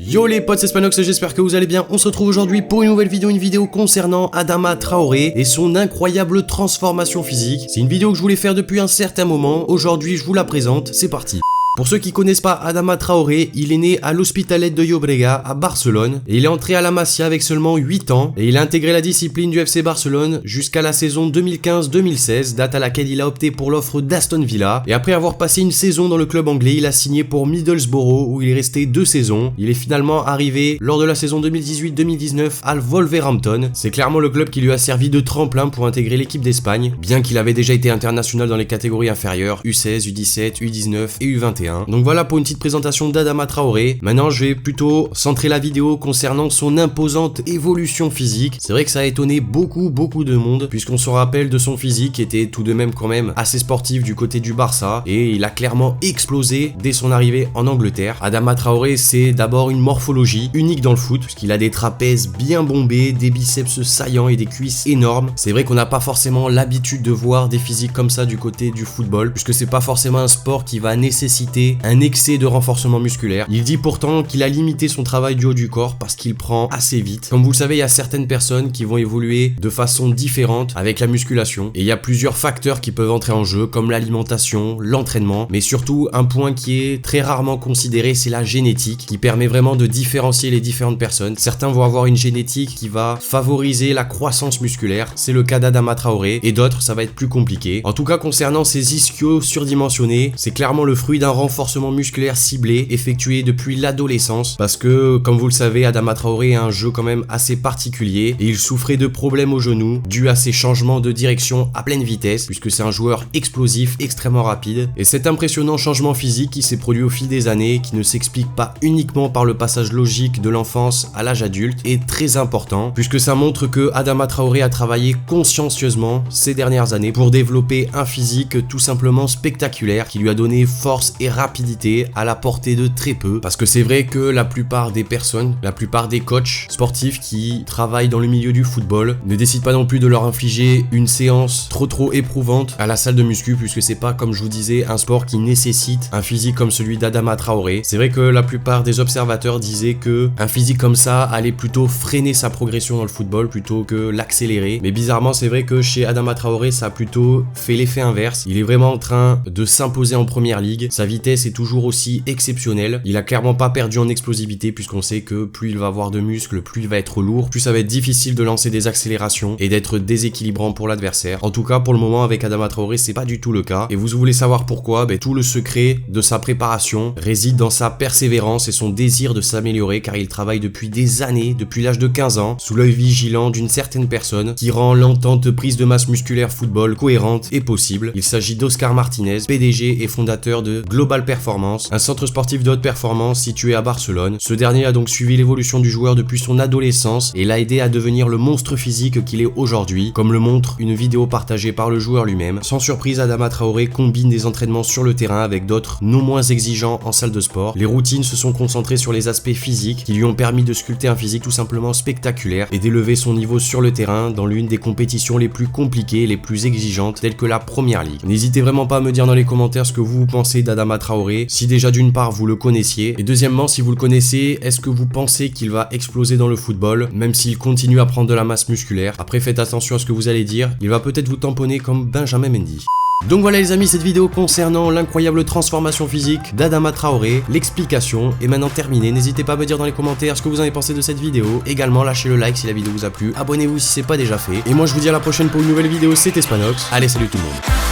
Yo les potes, c'est Spanox, j'espère que vous allez bien. On se retrouve aujourd'hui pour une nouvelle vidéo, concernant Adama Traoré et son incroyable transformation physique. C'est une vidéo que je voulais faire depuis un certain moment. Aujourd'hui, je vous la présente, c'est parti. Pour ceux qui connaissent pas Adama Traoré, il est né à l'Hospitalet de Llobregat à Barcelone et il est entré à la Masia avec seulement 8 ans et il a intégré la discipline du FC Barcelone jusqu'à la saison 2015-2016, date à laquelle il a opté pour l'offre d'Aston Villa, et après avoir passé une saison dans le club anglais, il a signé pour Middlesbrough où il est resté 2 saisons. Il est finalement arrivé lors de la saison 2018-2019 à Wolverhampton. C'est clairement le club qui lui a servi de tremplin pour intégrer l'équipe d'Espagne, bien qu'il avait déjà été international dans les catégories inférieures U16, U17, U19 et U21. Donc voilà pour une petite présentation d'Adama Traoré. Maintenant je vais plutôt centrer la vidéo concernant son imposante évolution physique. C'est vrai que ça a étonné beaucoup de monde, puisqu'on se rappelle de son physique qui était tout de même quand même assez sportif du côté du Barça, et il a clairement explosé dès son arrivée en Angleterre. Adama Traoré, c'est d'abord une morphologie unique dans le foot, puisqu'il a des trapèzes bien bombés, des biceps saillants et des cuisses énormes. C'est vrai qu'on n'a pas forcément l'habitude de voir des physiques comme ça du côté du football, puisque c'est pas forcément un sport qui va nécessiter un excès de renforcement musculaire. Il dit pourtant qu'il a limité son travail du haut du corps parce qu'il prend assez vite. Comme vous le savez, il y a certaines personnes qui vont évoluer de façon différente avec la musculation, et il y a plusieurs facteurs qui peuvent entrer en jeu, comme l'alimentation, l'entraînement, mais surtout un point qui est très rarement considéré, c'est la génétique, qui permet vraiment de différencier les différentes personnes. Certains vont avoir une génétique qui va favoriser la croissance musculaire, c'est le cas d'Adama Traoré, et d'autres ça va être plus compliqué. En tout cas, concernant ces ischios surdimensionnés, c'est clairement le fruit d'un renforcement musculaire ciblé effectué depuis l'adolescence, parce que comme vous le savez, Adama Traoré a un jeu quand même assez particulier et il souffrait de problèmes au genou dû à ses changements de direction à pleine vitesse, puisque c'est un joueur explosif extrêmement rapide. Et cet impressionnant changement physique qui s'est produit au fil des années, qui ne s'explique pas uniquement par le passage logique de l'enfance à l'âge adulte, est très important, puisque ça montre que Adama Traoré a travaillé consciencieusement ces dernières années pour développer un physique tout simplement spectaculaire qui lui a donné force et rapidité à la portée de très peu, parce que c'est vrai que la plupart des personnes, la plupart des coachs sportifs qui travaillent dans le milieu du football ne décident pas non plus de leur infliger une séance trop éprouvante à la salle de muscu, puisque c'est pas, comme je vous disais, un sport qui nécessite un physique comme celui d'Adama Traoré. C'est vrai que la plupart des observateurs disaient que un physique comme ça allait plutôt freiner sa progression dans le football plutôt que l'accélérer, mais bizarrement c'est vrai que chez Adama Traoré ça a plutôt fait l'effet inverse. Il est vraiment en train de s'imposer en première ligue, sa vitesse est toujours aussi exceptionnelle, il a clairement pas perdu en explosivité, puisqu'on sait que plus il va avoir de muscles, plus il va être lourd, plus ça va être difficile de lancer des accélérations et d'être déséquilibrant pour l'adversaire. En tout cas pour le moment avec Adama Traoré c'est pas du tout le cas, et vous voulez savoir pourquoi? Tout le secret de sa préparation réside dans sa persévérance et son désir de s'améliorer, car il travaille depuis des années, depuis l'âge de 15 ans, sous l'œil vigilant d'une certaine personne qui rend l'entente prise de masse musculaire football cohérente et possible. Il s'agit d'Oscar Martinez, PDG et fondateur de Global Performance, un centre sportif de haute performance situé à Barcelone. Ce dernier a donc suivi l'évolution du joueur depuis son adolescence et l'a aidé à devenir le monstre physique qu'il est aujourd'hui, comme le montre une vidéo partagée par le joueur lui-même. Sans surprise, Adama Traoré combine des entraînements sur le terrain avec d'autres non moins exigeants en salle de sport. Les routines se sont concentrées sur les aspects physiques qui lui ont permis de sculpter un physique tout simplement spectaculaire et d'élever son niveau sur le terrain dans l'une des compétitions les plus compliquées, les plus exigeantes, telles que la Première Ligue. N'hésitez vraiment pas à me dire dans les commentaires ce que vous pensez d'Adama Traoré, si déjà d'une part vous le connaissiez, et deuxièmement si vous le connaissez, est-ce que vous pensez qu'il va exploser dans le football, même s'il continue à prendre de la masse musculaire? Après faites attention à ce que vous allez dire, il va peut-être vous tamponner comme Benjamin Mendy. Donc voilà les amis, cette vidéo concernant l'incroyable transformation physique d'Adama Traoré, l'explication est maintenant terminée. N'hésitez pas à me dire dans les commentaires ce que vous en avez pensé de cette vidéo. Également lâchez le like si la vidéo vous a plu, abonnez-vous si c'est pas déjà fait. Et moi je vous dis à la prochaine pour une nouvelle vidéo, c'était Spanox. Allez, salut tout le monde.